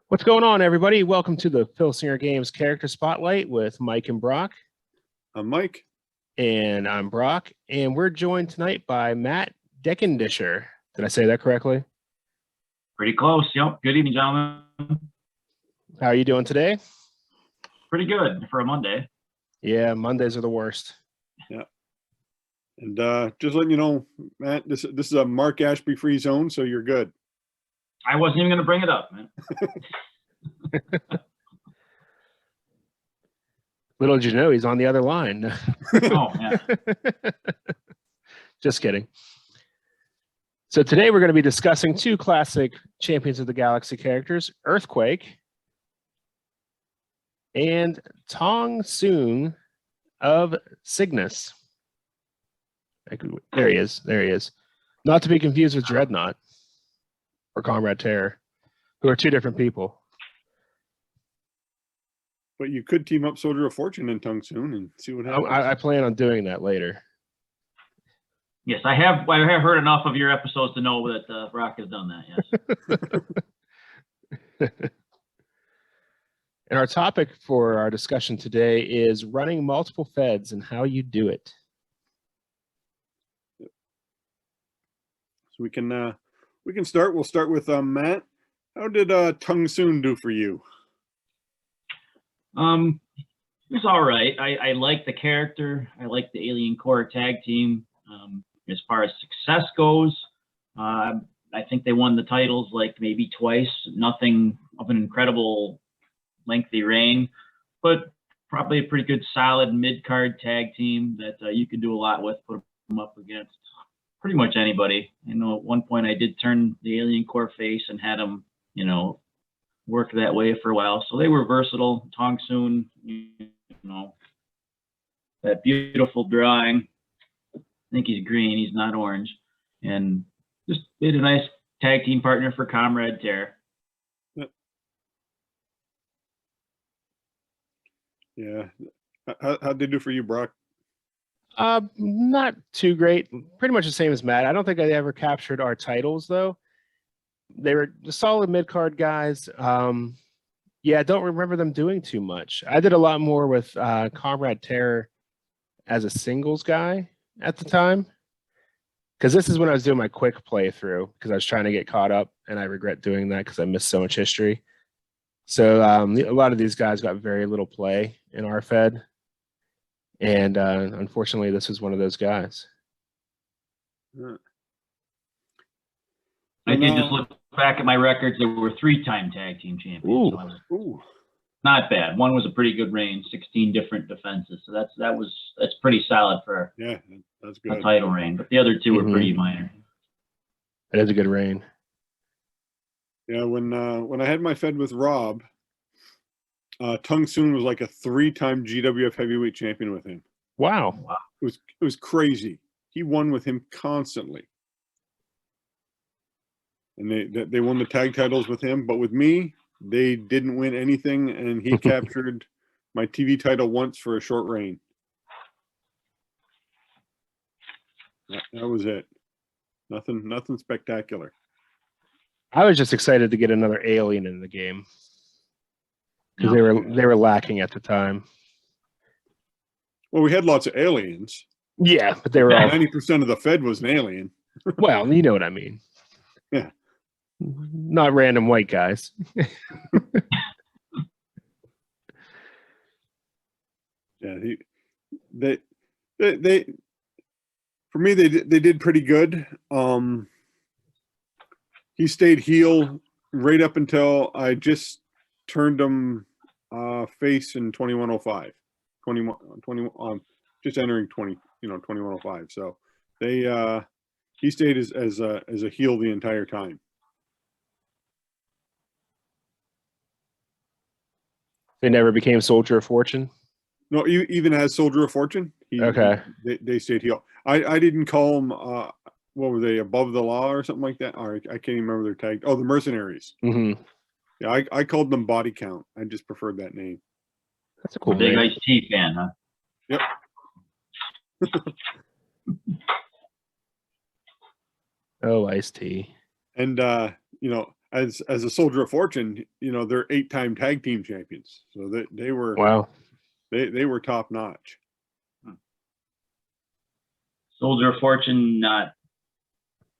What's going on, everybody? Welcome to the Filsinger Games Character Spotlight with Mike and Brock. I'm Mike. And I'm Brock. And we're joined tonight by Matt Dickendesher. Did I say that correctly? Pretty close. Yep. Good evening, gentlemen. How are you doing today? Pretty good for a Monday. Yeah, Mondays are the worst. Yeah. And just letting you know, Matt, this is a Mark Ashby free zone, so you're good. I wasn't even going to bring it up, man. Little did you know, he's on the other line. Oh, yeah. Just kidding. So today we're going to be discussing two classic Champions of the Galaxy characters, Earthquake and Tongsoon of Cygnus. There he is. There he is. Not to be confused with Dreadnought or Comrade Terror, who are two different people. But you could team up Soldier of Fortune and Tongsoon and see what happens. I plan on doing that later. Yes, I have heard enough of your episodes to know that Brock has done that, yes. And our topic for our discussion today is running multiple feds and how you do it. So we can start. We'll start with Matt. How did Tongsoon do for you? It was all right. I like the character. I like the Alien Core tag team. As far as success goes, I think they won the titles like maybe twice. Nothing of an incredible lengthy reign, but probably a pretty good solid mid-card tag team that you could do a lot with, put them up against pretty much anybody. I know at one point I did turn the Alien Core face and had them, work that way for a while. So they were versatile. Tongsoon, that beautiful drawing. I think he's green. He's not orange. And just made a nice tag team partner for Comrade Terror. Yeah. How'd they do for you, Brock? Not too great. Pretty much the same as Matt. I don't think I ever captured our titles, though. They were solid mid-card guys. Yeah, I don't remember them doing too much. I did a lot more with Comrade Terror as a singles guy at the time, because this is when I was doing my quick playthrough, because I was trying to get caught up, and I regret doing that because I missed so much history. So a lot of these guys got very little play in our Fed, and unfortunately, this was one of those guys. I did just look back at my records. There were 3-time tag team champions. So not bad. One was a pretty good reign, 16 different defenses. So that's pretty solid for that's good. A title reign. But the other two were pretty minor. That is a good reign. Yeah, when I had my Fed with Rob, Tongsoon was like a 3-time GWF heavyweight champion with him. Wow. It was crazy. He won with him constantly. And they won the tag titles with him, but with me, they didn't win anything, and he captured my TV title once for a short reign. That was it. Nothing spectacular. I was just excited to get another alien in the game, because they were lacking at the time. Well, we had lots of aliens. Yeah, but they were all 90% of the Fed was an alien. Well, you know what I mean. Yeah. Not random white guys. Yeah, they for me they did pretty good. He stayed heel right up until I just turned him face in 2105. 21 just entering 2105. So he stayed as a heel the entire time. They never became Soldier of Fortune? No, even as Soldier of Fortune, they stayed heel. I didn't call them, what were they, Above the Law or something like that? Or I can't even remember their tag. Oh, the Mercenaries. Mm-hmm. Yeah, I called them Body Count. I just preferred that name. That's a cool Big name. Ice-T fan, huh? Yep. Oh, Ice-T. And, as a Soldier of Fortune, you know, they're 8-time tag team champions. So they were Wow. they were top notch. Soldier of Fortune, not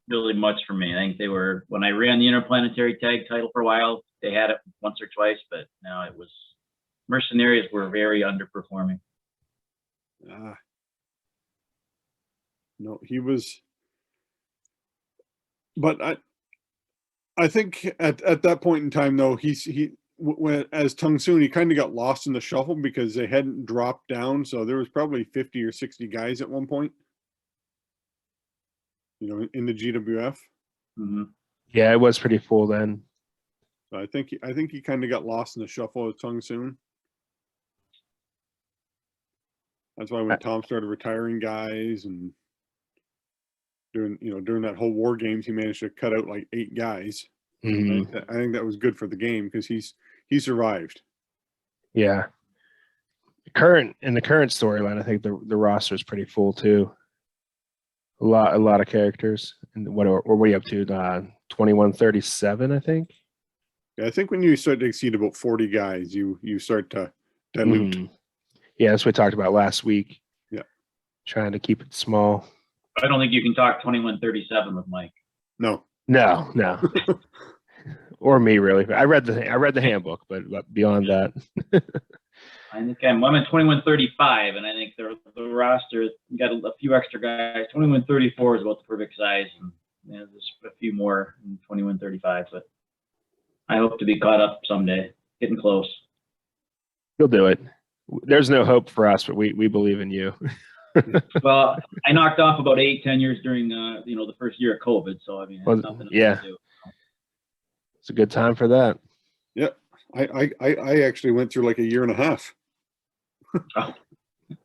really much for me. I think they were, when I ran the Interplanetary Tag title for a while, they had it once or twice, but now it was, Mercenaries were very underperforming. No, he was, but I think at that point in time though, when as Tongsoon, he kind of got lost in the shuffle because they hadn't dropped down, so there was probably 50 or 60 guys at one point, you know, in the GWF. Mm-hmm. Yeah, it was pretty full then. So I think he kind of got lost in the shuffle with Tongsoon. That's why when Tom started retiring guys and during that whole War Games, he managed to cut out like 8 guys. Mm-hmm. I think that was good for the game because he survived. Yeah. In the current storyline, I think the roster is pretty full too. A lot of characters. And what are we up to? 2137, I think. Yeah, I think when you start to exceed about 40 guys, you start to dilute. Mm-hmm. Yeah, that's what we talked about last week. Yeah. Trying to keep it small. I don't think you can talk 2137 with Mike. No. Or me, really. I read the handbook, but beyond that. I think I'm at 2135, and I think the roster got a few extra guys. 2134 is about the perfect size, and there's a few more in 2135, but I hope to be caught up someday. Getting close. You'll do it. There's no hope for us, but we believe in you. Well, I knocked off about 8-10 years during the first year of COVID, so I mean, it's nothing to do. It's a good time for that. Yeah, I actually went through like a year and a half. Oh.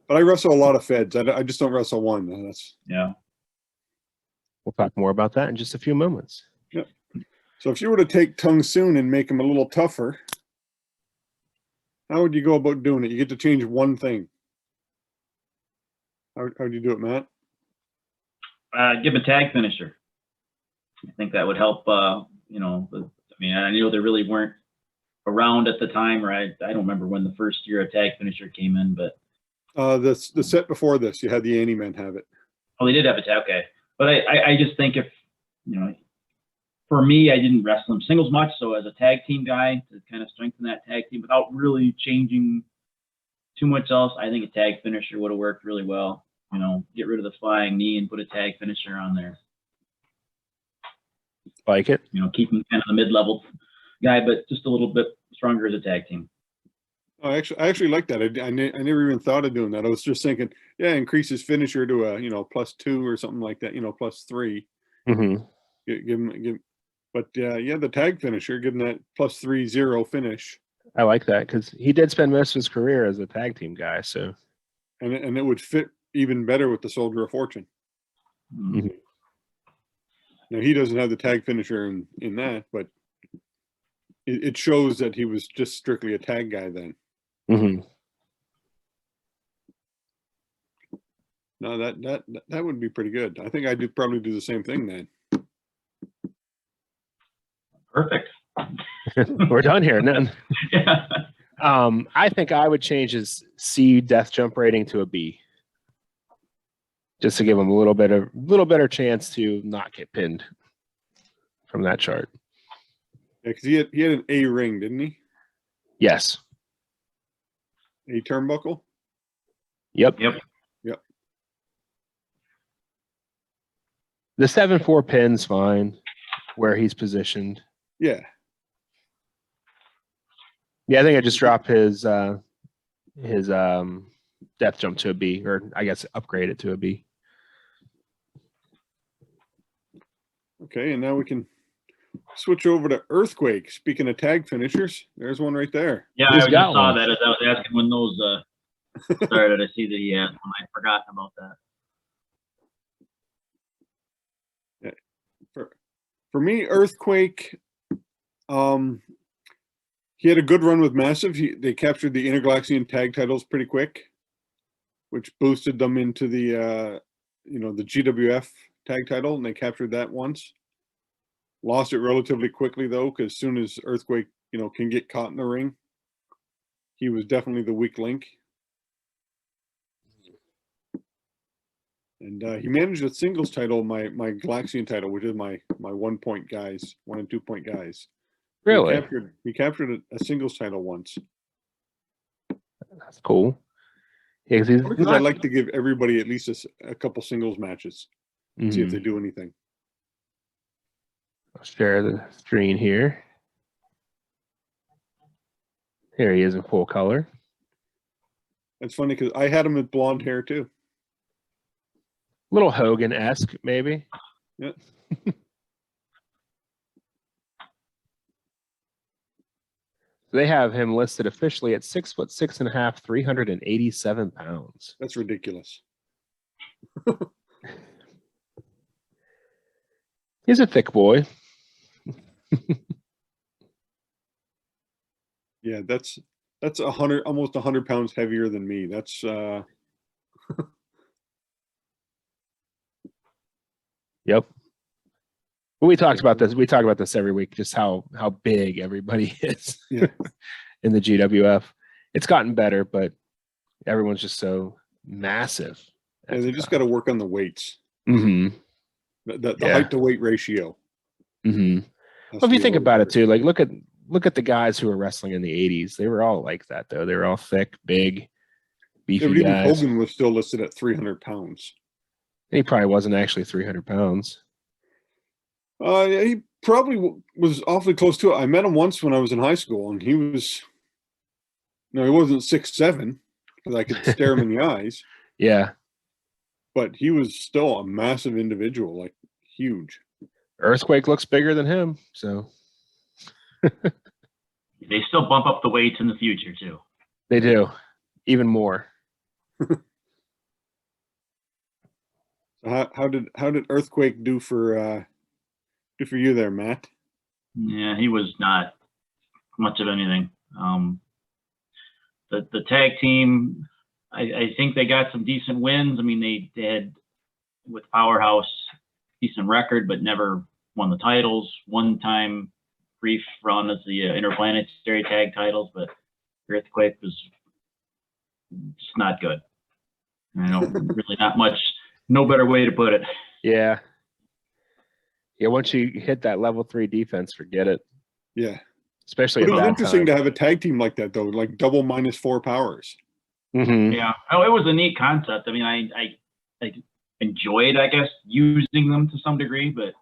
But I wrestle a lot of feds. I just don't wrestle one. Yeah. We'll talk more about that in just a few moments. Yeah. So if you were to take Tongsoon and make him a little tougher, how would you go about doing it? You get to change one thing. How do you do it, Matt? Give him a tag finisher. I think that would help. I know they really weren't around at the time, right? I don't remember when the first year a tag finisher came in, but the set before this, you had the Annie Men have it. Oh, they did have a tag. Okay, but I just think if for me, I didn't wrestle them singles much, so as a tag team guy to kind of strengthen that tag team without really changing too much else, I think a tag finisher would have worked really well. Get rid of the flying knee and put a tag finisher on there. Like it. Keep him kind of the mid-level guy, but just a little bit stronger as a tag team. Oh, I actually like that. I never even thought of doing that. I was just thinking, yeah, increase his finisher to a +2 or something like that. +3. Mm-hmm. Give him. But the tag finisher, give him that +3-0 finish. I like that because he did spend most of his career as a tag team guy. So, and it would fit even better with the Soldier of Fortune. Mm-hmm. Now he doesn't have the tag finisher in that, but it shows that he was just strictly a tag guy then. Mm-hmm. No, that would be pretty good. I think I'd probably do the same thing then. Perfect. We're done here. Yeah. I think I would change his C death jump rating to a B, just to give him a little better chance to not get pinned from that chart. Yeah, because he had an A ring, didn't he? Yes. A turnbuckle. Yep. The 7-4 pin's fine where he's positioned. Yeah. Yeah, I think I just drop his death jump to a B, or I guess upgrade it to a B. Okay, and now we can switch over to Earthquake. Speaking of tag finishers, there's one right there. Yeah, I just saw that as I was asking when those started. I see that he had one. I'd forgotten about that. Yeah. For me, Earthquake, he had a good run with Massive. They captured the Intergalaxian tag titles pretty quick, which boosted them into the the GWF tag title, and they captured that once. Lost it relatively quickly though, because as soon as Earthquake, can get caught in the ring, he was definitely the weak link. And he managed a singles title, my Galaxian title, which is my 1 point guys, 1 and 2 point guys. Really? He captured a singles title once. That's cool. Yeah, because Because I like to give everybody at least a couple singles matches, see if they Mhm. do anything. I'll share the screen here. Here he is in full color. It's funny because I had him with blonde hair too. Little Hogan-esque, maybe. Yeah. They have him listed officially at 6'6.5", 387 pounds. That's ridiculous. He's a thick boy. Yeah, that's 100, almost 100 pounds heavier than me. That's Yep. We talked about this. We talk about this every week, just how big everybody is Yeah. in the GWF. It's gotten better, but everyone's just so massive. yeah, they just got to work on the weights. Mm-hmm. The Yeah. height to weight ratio. Mm-hmm. has Well, if to you be a think little about it better. too, like look at the guys who were wrestling in the 80s. They were all like that though. They were all thick, big, beefy Yeah, but even guys. Hogan was still listed at 300 pounds. He probably wasn't actually 300 pounds. Yeah, he probably was awfully close to it. I met him once when I was in high school, and he was, he wasn't 6'7", because I could stare him in the eyes, Yeah. but he was still a massive individual, like huge. Earthquake looks bigger than him, so They still bump up the weights in the future too. they do even more. So how did Earthquake do for you there, Matt? Yeah, he was not much of anything. The tag team, I think they got some decent wins. I mean, they had with Powerhouse decent record, but never won the titles. One time brief run as the interplanetary tag titles, but Earthquake was just not good. Really not much. No better way to put it. Yeah. Yeah, once you hit that level 3 defense, forget it. Yeah. Especially But at it was that interesting time. to have a tag team like that, though, like double -4 powers. Mm-hmm. Yeah. Oh, it was a neat concept. I mean, I enjoyed, I guess, using them to some degree, but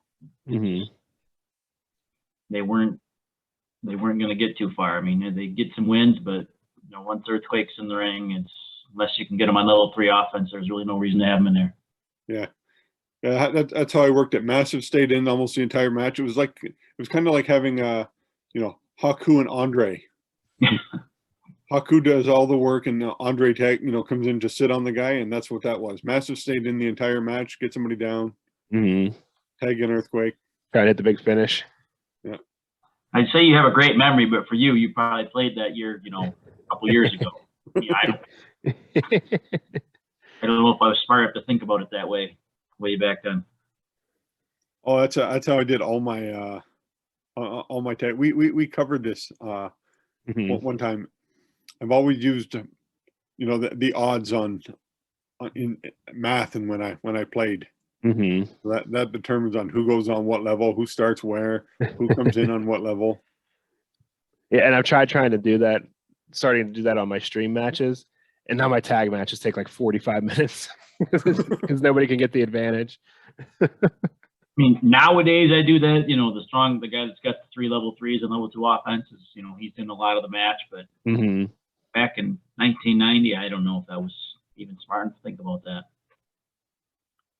Mm-hmm. they weren't going to get too far. I mean, they get some wins, but once Earthquake's in the ring, it's unless you can get them on level 3 offense, there's really no reason to have them in there. Yeah. Yeah, that's how I worked at Massive. Stayed in almost the entire match. It was kind of like having Haku and Andre. Haku does all the work, and Andre comes in to sit on the guy, and that's what that was. Massive stayed in the entire match, get somebody down, Mm-hmm. tag in Earthquake. Trying to hit the big finish. Yeah. I'd say you have a great memory, but for you probably played that year, a couple years ago. Yeah, I don't know if I was smart enough to think about it that way back then. Oh, that's how I did all my tag. We covered this Mm-hmm. one time. I've always used the odds on in math and when I played. Mm-hmm. That determines on who goes on what level, who starts where, who comes in on what level. Yeah, and I've trying to do that, starting to do that on my stream matches, and now my tag matches take like 45 minutes because nobody can get the advantage. I mean, nowadays I do that. The guy that's got the 3 level 3s and level 2 offenses. He's in a lot of the match. But Mm-hmm. back in 1990, I don't know if that was even smart enough to think about that.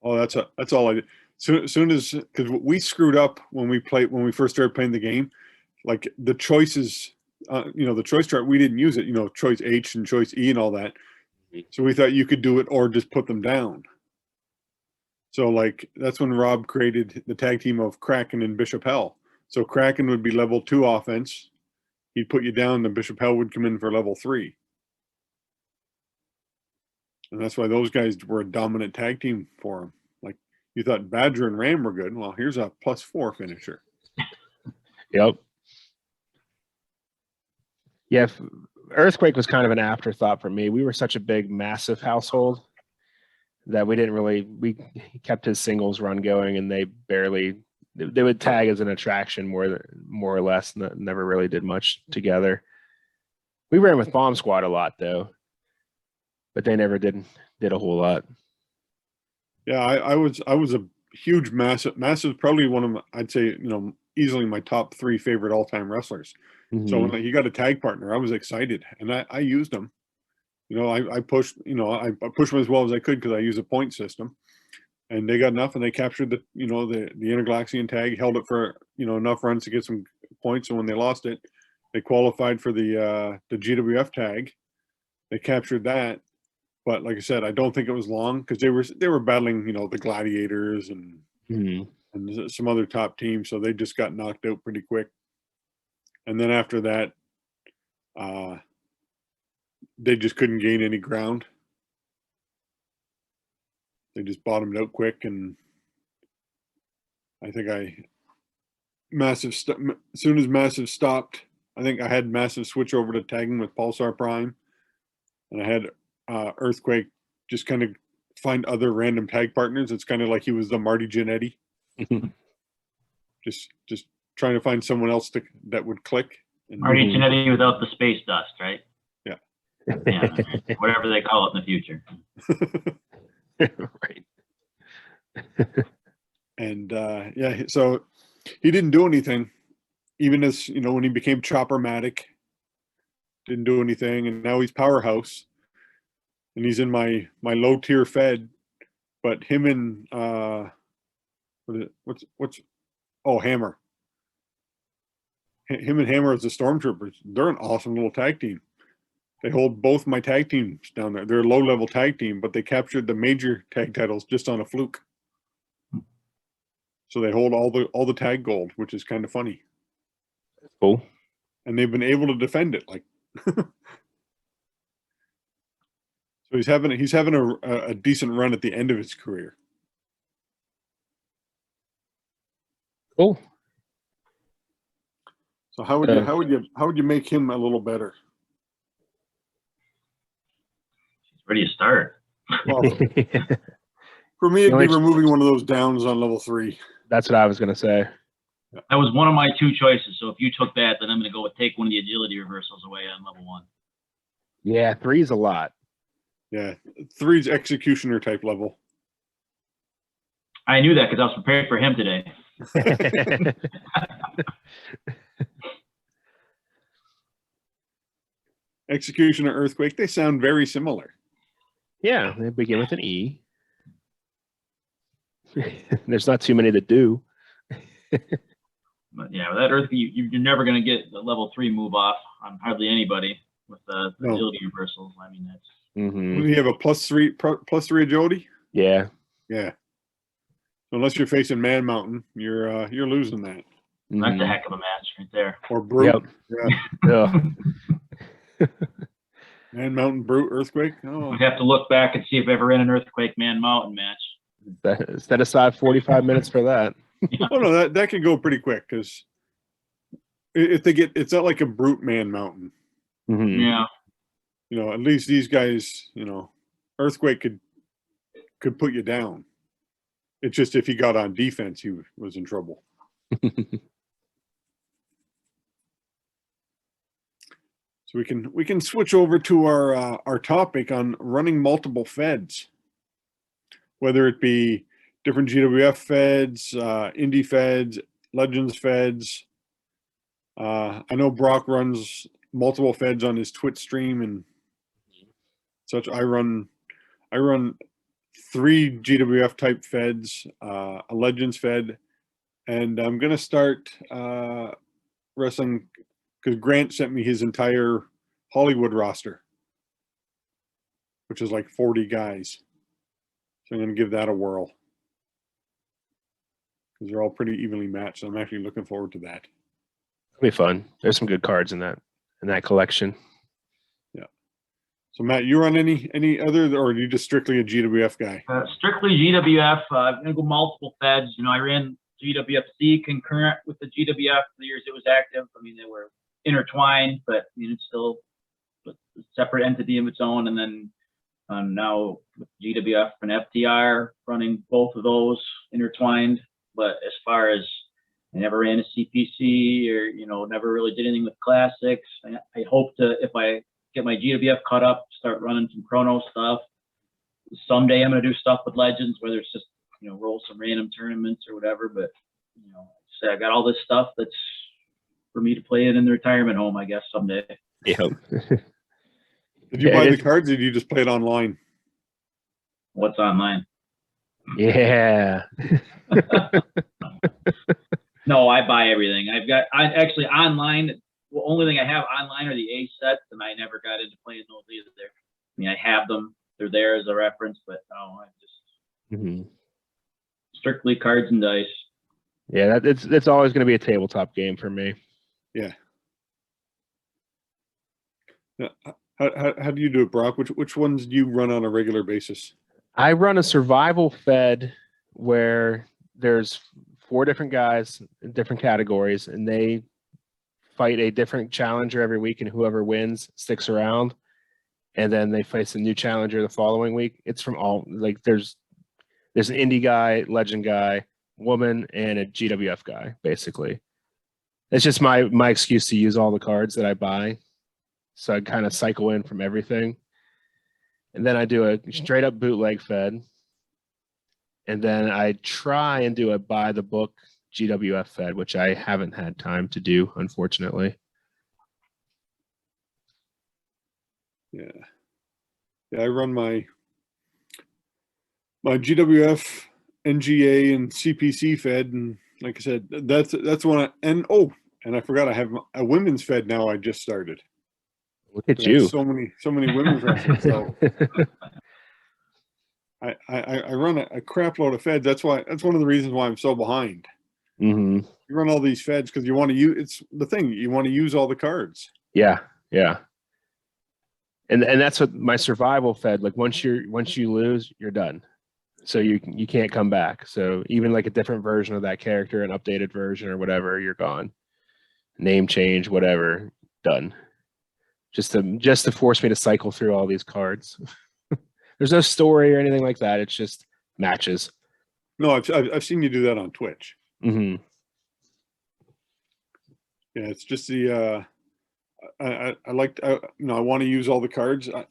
Oh, that's all I did. Soon as, because we screwed up when we first started playing the game, like the choices, the choice chart, we didn't use it. Choice H and choice E and all that. So we thought you could do it or just put them down. So like that's when Rob created the tag team of Kraken and Bishop Hell. So Kraken would be level 2 offense. He'd put you down, and Bishop Hell would come in for level 3. And that's why those guys were a dominant tag team for him. Like you thought Badger and Ram were good. Well, here's a +4 finisher. Yep. Yeah, Earthquake was kind of an afterthought for me. We were such a big, massive household that we kept his singles run going, and they would tag as an attraction more or less, never really did much together. We ran with Bomb Squad a lot though, but they never did a whole lot. Yeah, I was a huge massive probably one of I'd say, easily my top 3 favorite all-time wrestlers. So when he got a tag partner, I was excited, and I used him. I pushed, I pushed him as well as I could because I use a point system, and they got enough, and they captured the Intergalaxian tag, held it for enough runs to get some points, and when they lost it, they qualified for the GWF tag. They captured that, but like I said, I don't think it was long because they were battling the Gladiators and some other top teams, so they just got knocked out pretty quick. And then after that, they just couldn't gain any ground. They just bottomed out quick, and I think as soon as Massive stopped, I think I had Massive switch over to tagging with Pulsar Prime, and I had Earthquake just kind of find other random tag partners. It's kind of like he was the Marty Jannetty. just trying to find someone else that would click. Marty Jannetty without the space dust, right? Yeah. Yeah, whatever they call it in the future. Right. And yeah, so he didn't do anything, even as when he became Chopper-matic, didn't do anything, and now he's Powerhouse, and he's in my low tier Fed. But him and Hammer. Him and Hammer as the Stormtroopers, they're an awesome little tag team. They hold both my tag teams down there. They're a low-level tag team, but they captured the major tag titles just on a fluke. So they hold all the tag gold, which is kind of funny. Cool. And they've been able to defend it. Like, so he's having a decent run at the end of his career. Cool. So how would you make him a little better? Where do you start? Well, for me, it'd be removing one of those downs on level 3. That's what I was gonna say. That was one of my 2 choices. So if you took that, then I'm going to go with take one of the agility reversals away on level 1. Yeah, 3's a lot. Yeah, 3's executioner type level. I knew that because I was prepared for him today. Executioner, Earthquake, they sound very similar. Yeah, they begin with an E. There's not too many that do. But yeah, with that Earthquake, you're never going to get the level 3 move off on hardly anybody with the agility reversals. I mean, that's. You have a +3 agility. Yeah. Yeah. Unless you're facing Man Mountain, you're losing that. That's a heck of a match right there. Or Brute. Yep. Yeah. Man Mountain, Brute, Earthquake. Oh. We'd have to look back and see if I ever ran an Earthquake Man Mountain match. Set aside 45 minutes for that. Oh no, that can go pretty quick because if they get, it's not like a Brute Man Mountain. Yeah. At least these guys, Earthquake could put you down. It's just if he got on defense, he was in trouble. So we can switch over to our topic on running multiple feds, whether it be different GWF feds, indie feds, Legends feds. I know Brock runs multiple feds on his Twitch stream and such. I run 3 GWF type feds, a Legends fed, and I'm gonna start wrestling because Grant sent me his entire Hollywood roster, which is like 40 guys. So I'm gonna give that a whirl because they're all pretty evenly matched. So I'm actually looking forward to that. It'll be fun. There's some good cards in that collection. Yeah. So Matt, you run any other, or are you just strictly a GWF guy? Strictly GWF. I'm gonna go multiple feds. I ran GWFC concurrent with the GWF. The years it was active, I mean, they were intertwined, but I mean, it's still a separate entity of its own. And then now with GWF and FTR running both of those intertwined. But as far as I never ran a CPC or, you know, never really did anything with classics. I hope to, if I get my GWF caught up, start running some chrono stuff. Someday I'm going to do stuff with Legends, whether it's just, you know, roll some random tournaments or whatever. But, you know, say I got all this stuff that's for me to play it in the retirement home, I guess, someday. Yep. Did you buy the cards or did you just play it online? What's online? Yeah. No, I buy everything. I actually online. The only thing I have online are the A sets, and I never got into playing those either. I mean, I have them; they're there as a reference, but no, I just strictly cards and dice. Yeah, it's always going to be a tabletop game for me. Yeah. How do you do it, Brock? Which ones do you run on a regular basis? I run a survival fed where there's 4 different guys in different categories, and they fight a different challenger every week, and whoever wins sticks around. And then they face a new challenger the following week. It's from all, like, there's an indie guy, legend guy, woman, and a GWF guy, basically. It's just my excuse to use all the cards that I buy. So I kind of cycle in from everything. And then I do a straight up bootleg fed. And then I try and do a buy the book GWF fed, which I haven't had time to do, unfortunately. Yeah. Yeah, I run my GWF, NGA, and CPC fed, and like I said, that's one. And I forgot I have a women's fed now. I just started. Look at you! So many women's wrestlers. So I run a crap load of feds. That's one of the reasons why I'm so behind. You run all these feds because you want to use. It's the thing, you want to use all the cards. Yeah. And that's what my survival fed. Like once you lose, you're done. So you can't come back. So even like a different version of that character, an updated version or whatever, you're gone. Name change, whatever, done. Just to force me to cycle through all these cards. There's no story or anything like that. It's just matches. No, I've seen you do that on Twitch. Yeah, it's just the I like I want to use all the cards. I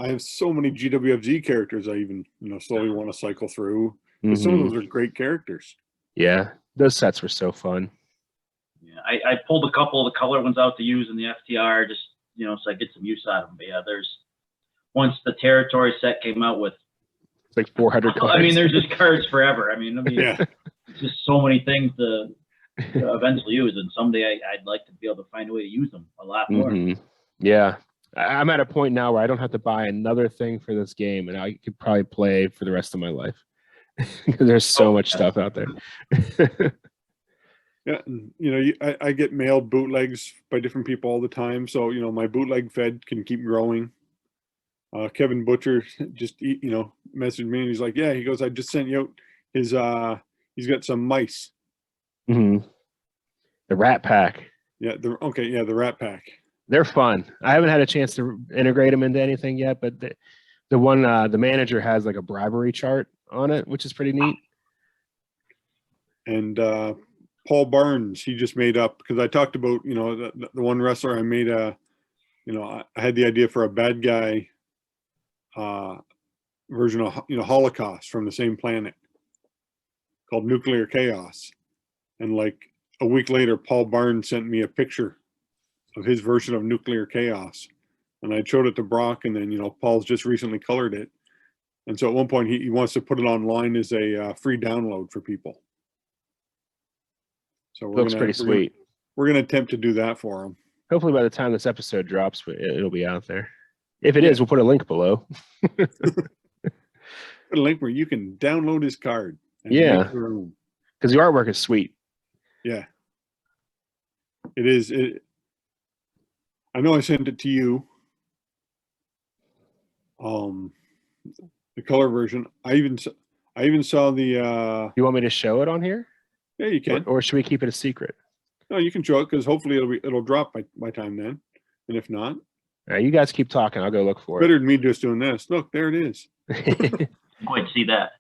have so many GWFZ characters I even slowly want to cycle through. Some of those are great characters. Yeah, those sets were so fun. Yeah, I pulled a couple of the color ones out to use in the FTR, just so I get some use out of them. But yeah, once the territory set came out with, it's like 400 cards. I mean, there's just cards forever. I mean, yeah. It's just so many things to eventually use, and someday I'd like to be able to find a way to use them a lot more. Yeah, I'm at a point now where I don't have to buy another thing for this game, and I could probably play for the rest of my life because there's so much stuff out there. Yeah, and, I get mailed bootlegs by different people all the time, so my bootleg fed can keep growing. Kevin Butcher just messaged me and he's like, yeah, he goes, I just sent you out his he's got some mice. The Rat Pack. Yeah, the Rat Pack. They're fun. I haven't had a chance to integrate them into anything yet, but the one the manager has like a bribery chart on it, which is pretty neat. And Paul Barnes, he just made up, because I talked about the one wrestler I made I had the idea for a bad guy version of Holocaust from the same planet called Nuclear Chaos, and like a week later Paul Barnes sent me a picture of his version of Nuclear Chaos, and I showed it to Brock, and then Paul's just recently colored it, and so at one point he wants to put it online as a free download for people. So Looks pretty sweet. We're gonna attempt to do that for him. Hopefully by the time this episode drops, it'll be out there. If it is, we'll put a link below. Put a link where you can download his card. Yeah, because the artwork is sweet. Yeah, it is. I know I sent it to you. The color version. I even saw the. You want me to show it on here? Yeah, you can. Or should we keep it a secret? No, you can show it because hopefully it'll drop by time then. And if not, All right, you guys keep talking. I'll go look for better than me just doing this. Look, there it is. it. Quite see that.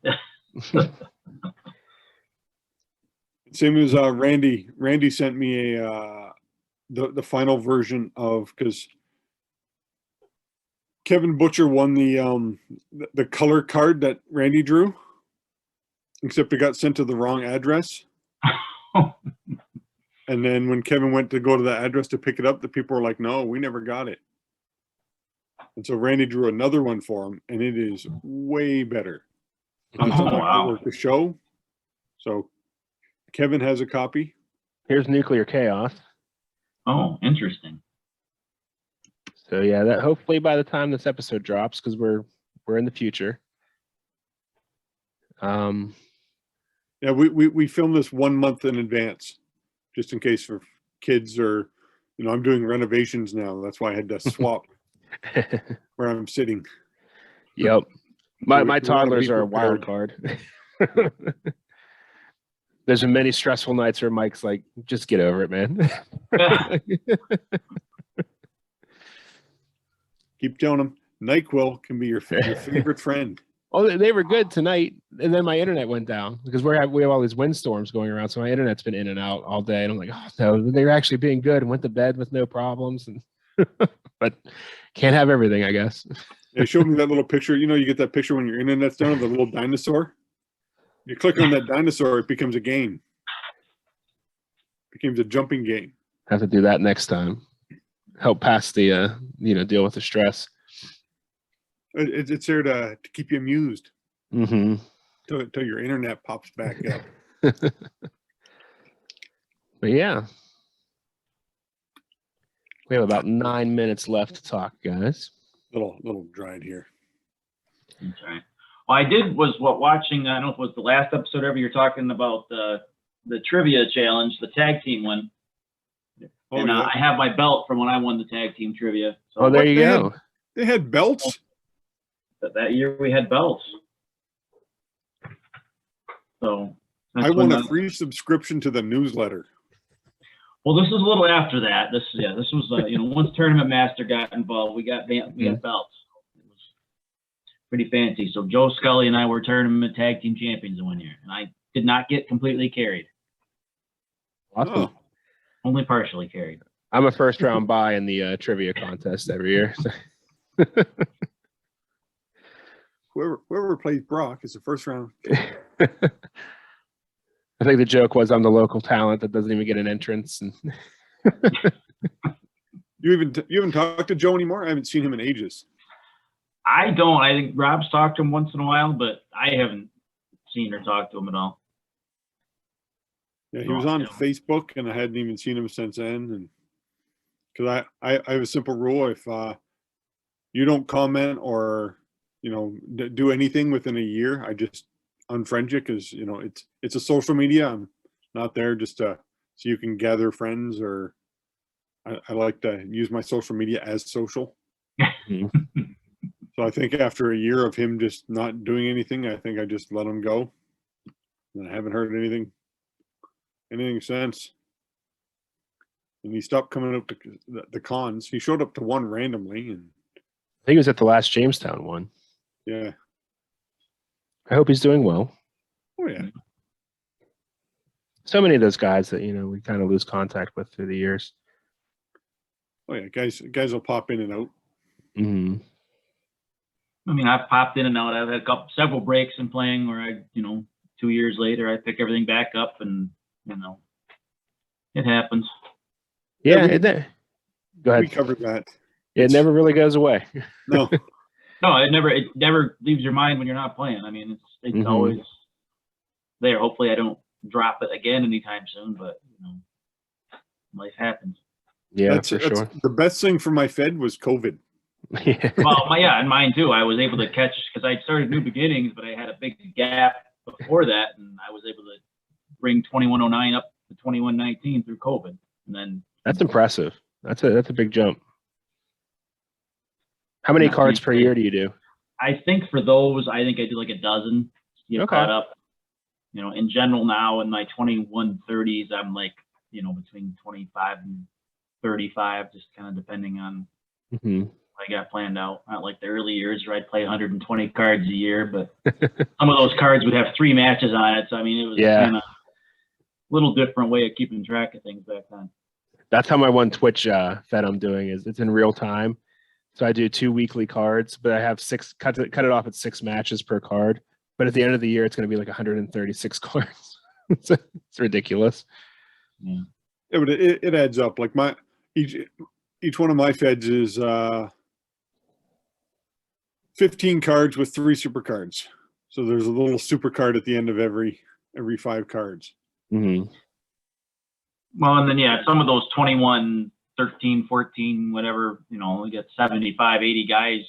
Same as Randy. Randy sent me the final version of, because Kevin Butcher won the color card that Randy drew, except it got sent to the wrong address. And then when Kevin went to go to the address to pick it up, the people were like, "No, we never got it." And so Randy drew another one for him, and it is way better. Not so much wow. artwork to show. So Kevin has a copy. Here's Nuclear Chaos. Oh, interesting. So yeah, that hopefully by the time this episode drops, because we're in the future. Yeah, we filmed this 1 month in advance, just in case for kids, or I'm doing renovations now. That's why I had to swap where I'm sitting. Yep. My We wanna toddlers be are a wild prepared. card. There's been many stressful nights where Mike's like, just get over it, man. Keep telling them NyQuil can be your favorite friend. Oh, they were good tonight, and then my internet went down because we have all these windstorms going around, so my internet's been in and out all day. And I'm like, oh no, they were actually being good and went to bed with no problems. And but can't have everything, I guess. They showed me that little picture. You get that picture when your internet's down of the little dinosaur. You click on that dinosaur, it becomes a game. It becomes a jumping game. Have to do that next time. Help pass the deal with the stress. It's there to keep you amused. Mm-hmm. Till your internet pops back up. But yeah, we have about 9 minutes left to talk, guys. Little dried here. That's right. Well, I was watching. I don't know if it was the last episode ever. You're talking about the trivia challenge, the tag team one. Oh, And yeah. I have my belt from when I won the tag team trivia. So Oh, there you go. They had belts. that year we had belts. So I won a free subscription to the newsletter. Well, this is a little after that. This was once Tournament Master got involved, we got belts. It was pretty fancy. So Joe Scully and I were tournament tag team champions in 1 year, and I did not get completely carried. Awesome. Oh. Only partially carried. I'm a first round buy in the trivia contest every year. Whoever plays Brock is the first round. I think the joke was I'm the local talent that doesn't even get an entrance. And You haven't talked to Joe anymore? I haven't seen him in ages. I don't. I think Rob's talked to him once in a while, but I haven't seen or talked to him at all. Yeah, he was on Facebook, and I hadn't even seen him since then. And because I have a simple rule: if you don't comment or do anything within a year, I just unfriend you, because it's a social media. I'm not there just so you can gather friends, or I like to use my social media as social. So I think after a year of him just not doing anything, I think I just let him go. And I haven't heard anything since. And he stopped coming up to the cons. He showed up to one randomly, and I think he was at the last Jamestown one. yeah. I hope he's doing well. Oh yeah. So many of those guys that we kind of lose contact with through the years. Oh yeah. Guys will pop in and out. Mm-hmm. I mean, I've popped in and out. I've had several breaks in playing where 2 years later, I pick everything back up, and it happens. Yeah, Yeah, go ahead. We covered that. It never really goes away. No. No, it never leaves your mind when you're not playing. I mean, it's Mhm. always there. Hopefully I don't drop it again anytime soon, but life happens. Yeah, that's for sure. The best thing for my Fed was COVID. Yeah. Well, and mine too. I was able to catch, because I started New Beginnings, but I had a big gap before that, and I was able to bring 2109 up to 2119 through COVID, and then That's impressive. That's a big jump. How many cards per year do you do? I think for those, I do like a dozen. You get Okay. caught up. in general now in my 2130s, I'm like, between 25 and 35, just kind of depending on Mm-hmm. what I got planned out. Not like the early years where I'd play 120 cards a year, but some of those cards would have 3 matches on it. So, I mean, it was kind of a little different way of keeping track of things back then. That's how my one Twitch fed I'm doing is it's in real time. So I do 2 weekly cards, but I have 6 cut it off at 6 matches per card. But at the end of the year, it's going to be like 136 cards. It's ridiculous. Yeah. Yeah, but it adds up. Like each one of my feds is 15 cards with 3 super cards. So there's a little super card at the end of every 5 cards. Mm-hmm. Well, and then, some of those 21, 13, 14, whatever, we got 75, 80 guys,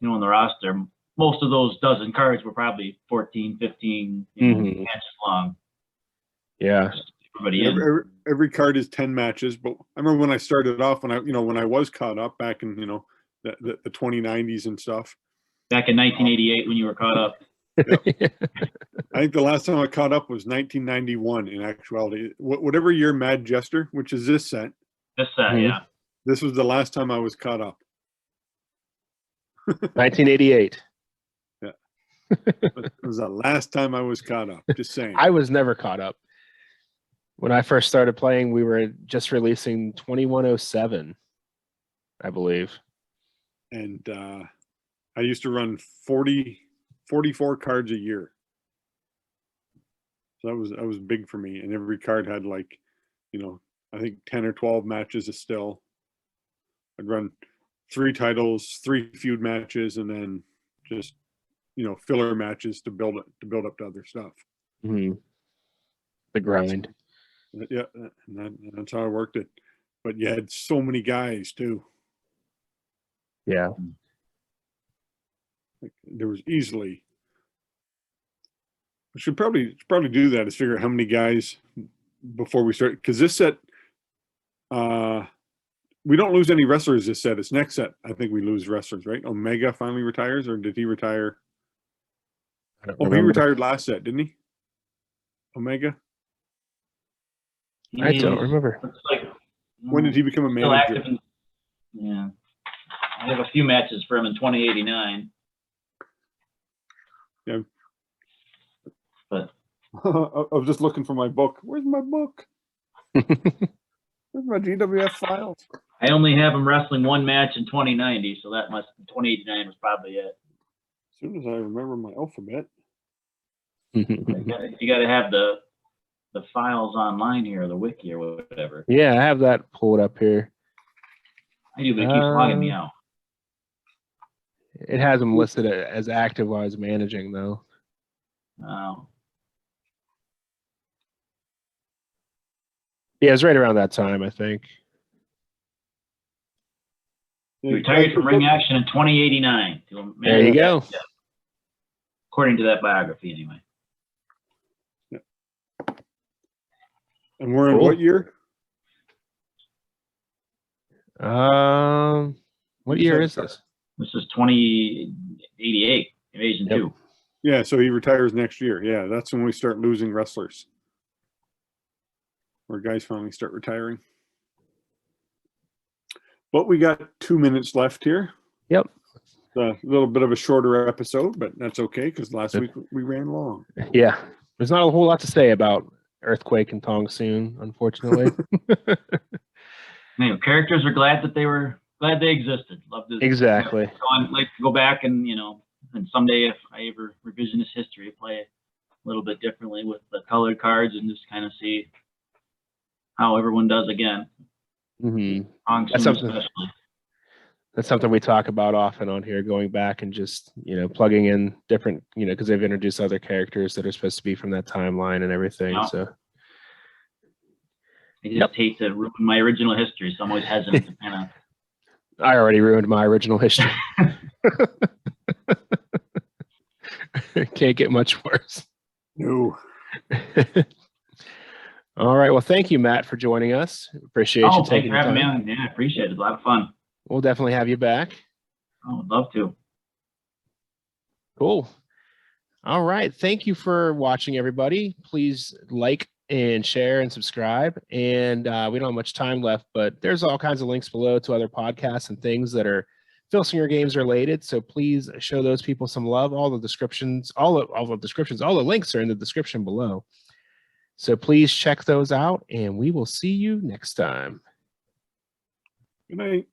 in the roster. Most of those dozen cards were probably 14, 15 matches long. Yeah. Everybody in. Every card is 10 matches. But I remember when I started off, when I was caught up back in, the 2090s and stuff. Back in 1988 when you were caught up. Yep. I think the last time I caught up was 1991 in actuality. Whatever year Mad Jester, which is this set. This set, yeah. This was the last time I was caught up. 1988. Yeah. It was the last time I was caught up. Just saying. I was never caught up. When I first started playing, we were just releasing 2107, I believe. And I used to run 44 cards a year. So that was big for me. And every card had like, I think 10 or 12 matches of still. I'd run 3 titles, 3 feud matches, and then just, filler matches to build up to other stuff. Mm-hmm. The grind. Yeah, and that's how I worked it. But you had so many guys too. Yeah. Like, there was easily. We should probably do that, is figure out how many guys before we start, because this set, we don't lose any wrestlers this set. It's next set I think we lose wrestlers, right? Omega finally retires, or did he retire? He retired last set, didn't he? Omega? I don't remember. When did he become a manager? Yeah. I have a few matches for him in 2089. Yeah. But I was just looking for my book. Where's my book? Where's my GWF files? I only have him wrestling 1 match in 2090, so that 2089 was probably it. As soon as I remember my alphabet. You got to have the files online here, or the wiki or whatever. Yeah, I have that pulled up here. I do, but it keeps logging me out. It has them listed as active while I was managing, though. Oh. Yeah, it was right around that time, I think. He retired from ring action in 2089. There you go. According to that biography, anyway. And we're in what year? What year is this? This is 2088, Invasion 2. Yeah, so he retires next year. Yeah, that's when we start losing wrestlers. Where guys finally start retiring. But we got 2 minutes left here. Yep. It's a little bit of a shorter episode, but that's okay because last week we ran long. Yeah. There's not a whole lot to say about Earthquake and Tongsoon, unfortunately. Characters are glad they existed. Love to Exactly. Like to go back and and someday if I ever revisionist history, play a little bit differently with the colored cards and just kind of see how everyone does again. Mm-hmm. Tongsoon That's something we talk about often on here, going back and just, plugging in different, because they've introduced other characters that are supposed to be from that timeline and everything. Yeah. So I just hate to ruin my original history, so I'm always hesitant to kind of. I already ruined my original history. Can't get much worse. No. All right. Well, thank you, Matt, for joining us. Appreciate you taking the time. Thanks for having me on. Yeah, I appreciate it. It's a lot of fun. We'll definitely have you back. I would love to. Cool. All right. Thank you for watching, everybody. Please like and share and subscribe. And we don't have much time left, but there's all kinds of links below to other podcasts and things that are Filsinger Games related. So please show those people some love. All the links are in the description below. So please check those out, and we will see you next time. Good night.